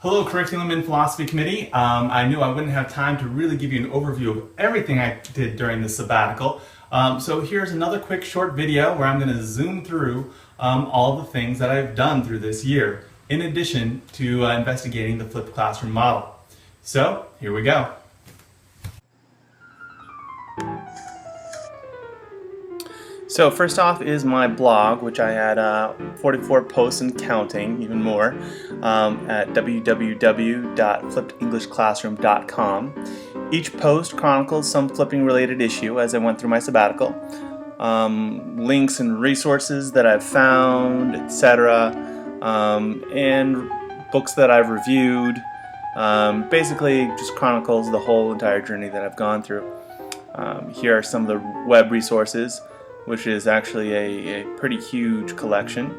Hello, Curriculum and Philosophy Committee. I knew I wouldn't have time to really give you an overview of everything I did during the sabbatical. So here's another quick short video where I'm going to zoom through all the things that I've done through this year, in addition to investigating the flipped classroom model. So here we go. So first off is my blog, which I had 44 posts and counting, even more, at www.flippedenglishclassroom.com. Each post chronicles some flipping related issue as I went through my sabbatical. Links and resources that I've found, etc. And books that I've reviewed. Basically just chronicles the whole entire journey that I've gone through. Here are some of the web resources, which is actually a pretty huge collection.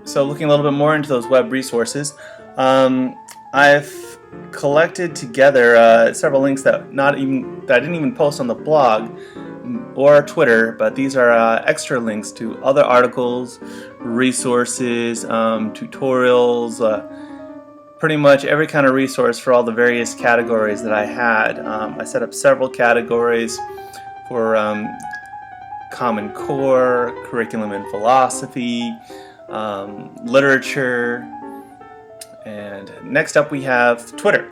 So looking a little bit more into those web resources, I've collected together several links that I didn't even post on the blog or Twitter, but these are extra links to other articles, resources, tutorials, pretty much every kind of resource for all the various categories that I had. I set up several categories for Common Core, Curriculum and Philosophy, literature, and next up we have Twitter.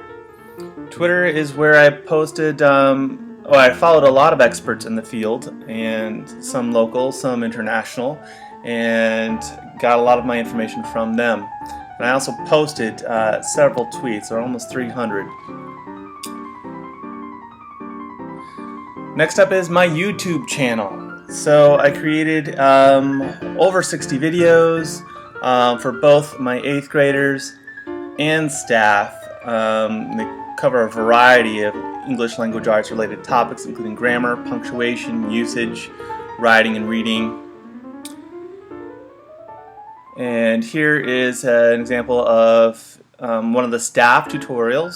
Twitter is where I posted, I followed a lot of experts in the field, and some local, some international, and got a lot of my information from them. And I also posted several tweets, or almost 300. Next up is my YouTube channel. So I created over 60 videos for both my 8th graders and staff. They cover a variety of English language arts related topics, including grammar, punctuation, usage, writing and reading. And here is an example of one of the staff tutorials,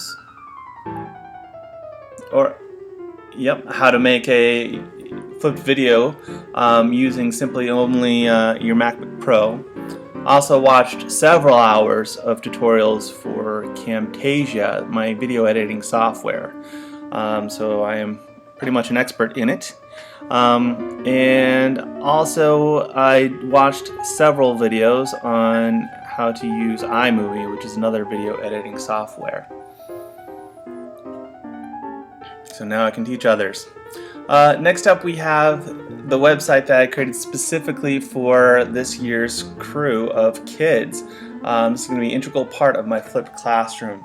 how to make a flipped video using simply only your MacBook Pro. Also watched several hours of tutorials for Camtasia, my video editing software. So I am pretty much an expert in it. And also I watched several videos on how to use iMovie, which is another video editing software. So now I can teach others. Next up we have the website that I created specifically for this year's crew of kids. This is going to be an integral part of my flipped classroom.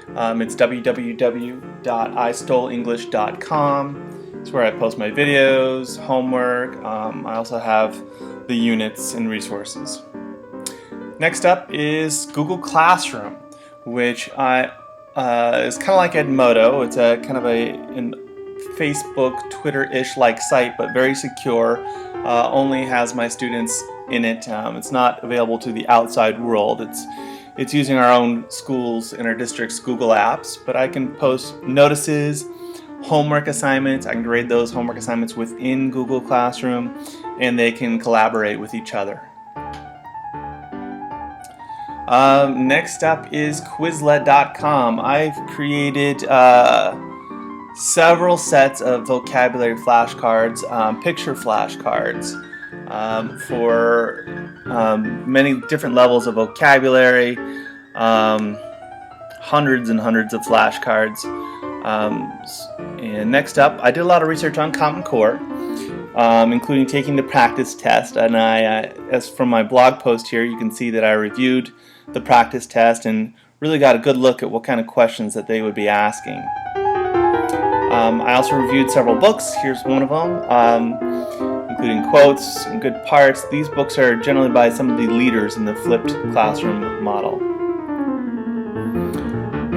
It's www.istoleenglish.com. It's where I post my videos, homework. I also have the units and resources. Next up is Google Classroom, which is kind of like Edmodo. It's a kind of a Facebook, Twitter-ish like site, but very secure. Only has my students in it. It's not available to the outside world. It's using our own schools and our district's Google apps, but I can post notices, homework assignments. I can grade those homework assignments within Google Classroom, and they can collaborate with each other. Next up is Quizlet.com. I've created several sets of vocabulary flashcards, picture flashcards, for many different levels of vocabulary, hundreds and hundreds of flashcards. And next up, I did a lot of research on Common Core, including taking the practice test. And as from my blog post here, you can see that I reviewed the practice test and really got a good look at what kind of questions that they would be asking. I also reviewed several books. Here's one of them, including quotes and good parts. These books are generally by some of the leaders in the flipped classroom model.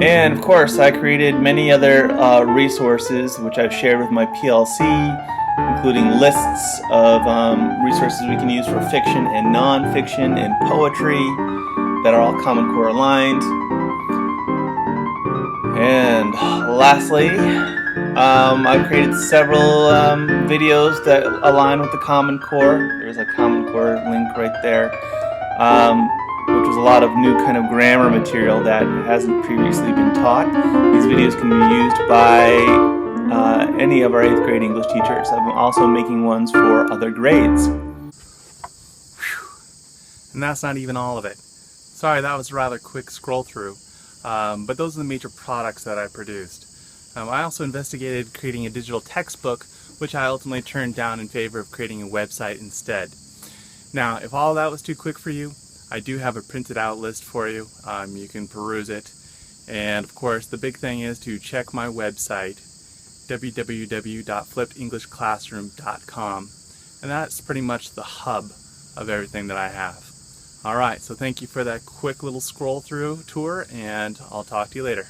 And of course, I created many other resources which I've shared with my PLC, including lists of resources we can use for fiction and non-fiction and poetry that are all Common Core aligned. And lastly, I've created several videos that align with the Common Core. There's a Common Core link right there. which was a lot of new kind of grammar material that hasn't previously been taught. These videos can be used by any of our 8th grade English teachers. I'm also making ones for other grades. And that's not even all of it. Sorry, that was a rather quick scroll through, but those are the major products that I produced. I also investigated creating a digital textbook, which I ultimately turned down in favor of creating a website instead. Now, if all that was too quick for you, I do have a printed out list for you. You can peruse it. And of course, the big thing is to check my website, www.flippederenglishclassroom.com. And that's pretty much the hub of everything that I have. Alright, so thank you for that quick little scroll through tour, and I'll talk to you later.